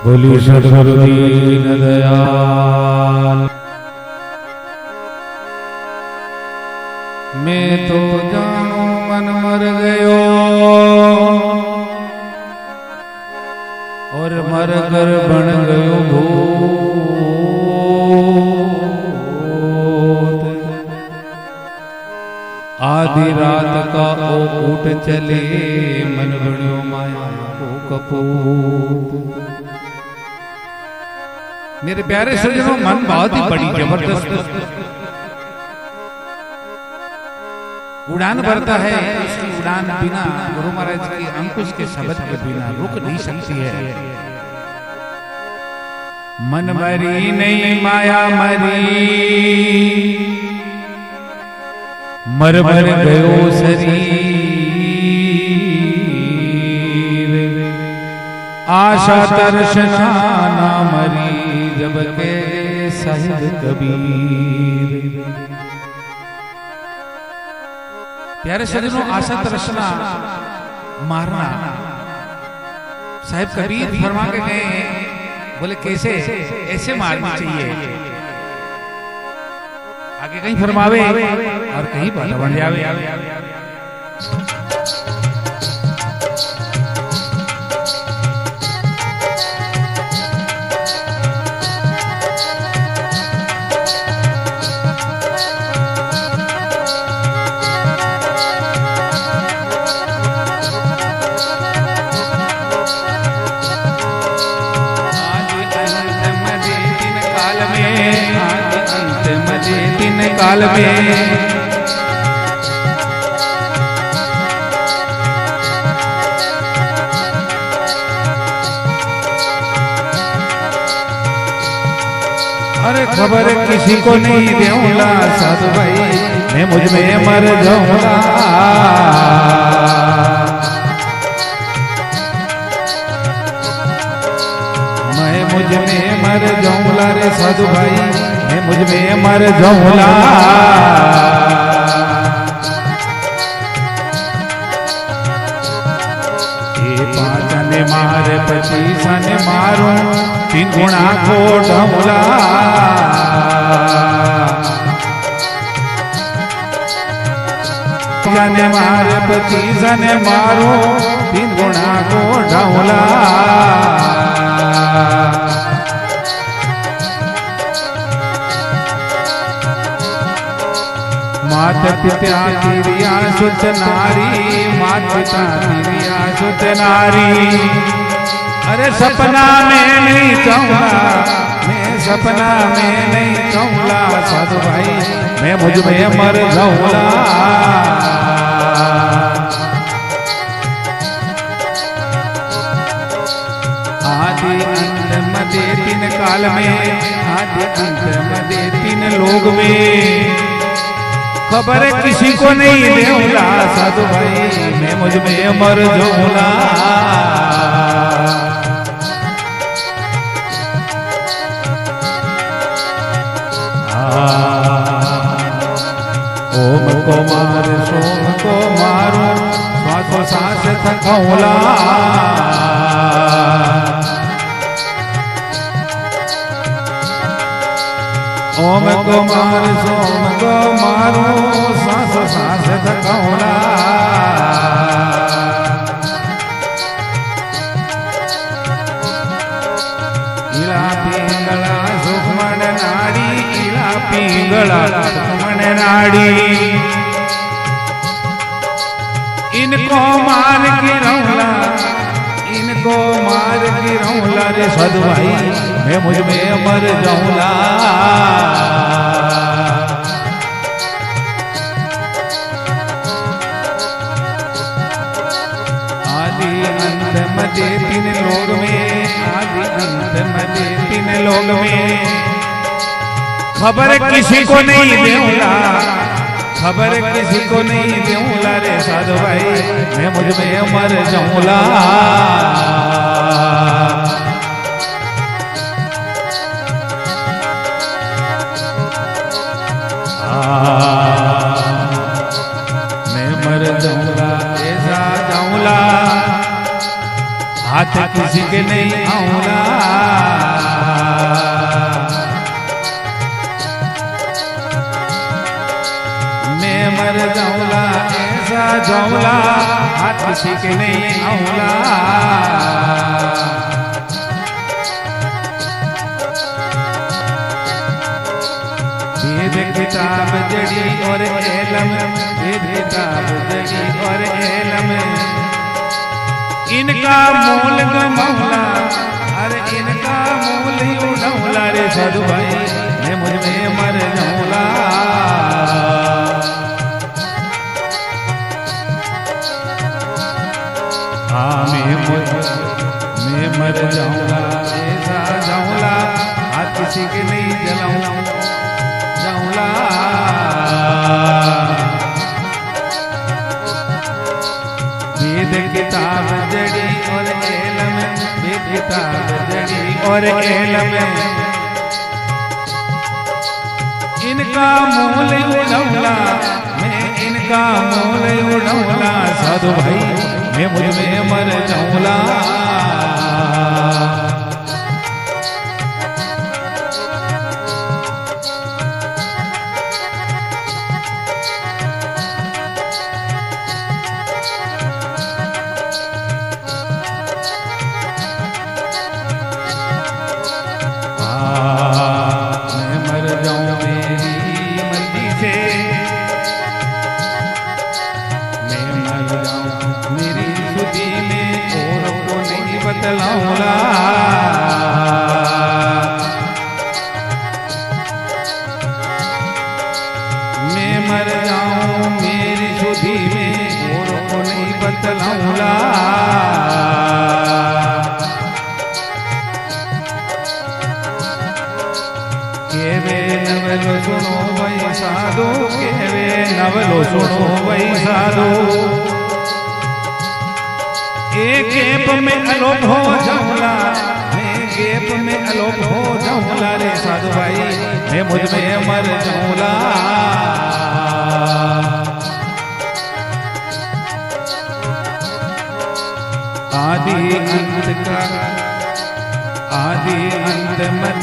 बोली सद्गुरु दीन दयाल। मैं तो जानू मन मर गयो और मर कर बन गयो भूत। आधी रात का ओ ऊट चले मन बण्यो माया को कपूत। मेरे प्यारे सज्जनों, मन बहुत ही बड़ी जबरदस्त उड़ान भरता है। उसकी उड़ान बिना गुरु महाराज की अंकुश के शब्द के बिना रुक नहीं सकती है। मन मरी नहीं माया मरी, मर मर गयो शरीर। आशा दर्शना ना मरी जब के साहिब कबीर। प्यारे सज्जनों, आशा तृष्णा मारना साहिब कबीर फरमा के गए। बोले कैसे? ऐसे मारनी चाहिए। आगे कहीं फरमावे और कहीं बाधा बन जावे। दिन काल में अरे खबर किसी को नहीं दूंगा साधु भाई, मैं मुझ में मर जाऊंगा। मैं मुझ में मर जाऊंगा रे साधु भाई, मैं मुझ में मर जाऊंगा। ये पांचने मार 25 ने मारूं, 3 गुणा को ढौला। पांचने मार 25 ने मारूं, 3 गुणा को ढौला। मात पिता तिरिया सुत नारी, मात पिता तिरिया सुत नारी। अरे सपना में नहीं चाहूंगा, मैं सपना में नहीं चाहूंगा साधु भाई, मैं मुझ में मर जाऊंगा। आदि अंत मध्य 3 काल में, आदि अंत मध्य 3 लोग में। खबर किसी को नहीं दूंगा साधु भाई, मैं मुझ में मर जाऊंगा। ओम को मार सोम को मारूं, श्वासों सांस थकाऊंगा। ओम को मार सोम को मारूं, सांस सांस थकाऊंगा। इला पिंगला सुखमण नाड़ी, इला पिंगला सुखमण नाड़ी। इनको मार गिरौला, इनको मार गिरौला रे साधु भाई, मैं मुझ में मर जाऊंगा। आदि अंत मध्य 3 लोग में, आदि अंत मध्य 3 लोग में। खबर किसी को नहीं दूंगा, खबर किसी को नहीं दूंगा रे साधु भाई, मैं मुझ में मर जाऊंगा। मैं मर जाऊंगा, ऐसा जाऊंगा। हाथ हाथ किसी के नहीं आऊंगा। मैं मर जाऊंगा ऐसा जाऊंगा, हाथ किसी के नहीं आऊंगा। वेद किताब जड़ी और एलम, वेद किताब जड़ी और एलम, इनका मूल गमौला, अरे इनका मूल ही उड़ौला रे साधु भाई, मैं मुझ में मर जाऊंगा। हाँ मैं मर जाऊंगा ऐसा जाऊंगा, हाथ किसी के नहीं जलाऊंगा जाऊंगा। वेद किताब जड़ी और एलम, वेद किताब जड़ी और एलम, इनका मूल उड़ौला, मैं इनका मूल उड़ौला। साधु भाई मैं मुझ में मर जाऊंगा। मैं मर जाऊं मेरी मर्जी से, मैं मर जाऊं मेरी सुधी में, और को नहीं बतलाऊंगा। मैं मर जाऊं मेरी सुधी में, और को नहीं बतलाऊंगा। केवे नवलो सुनो वही साधु, केवे नवलो सुनो वही साधु, एक गेप में अलोप हो जाऊंगा, मैं गेप में अलोप हो जाऊंगा रे साधु भाई, मैं मुझ में मर जाऊंगा। आदि अंत का आदि अंत मत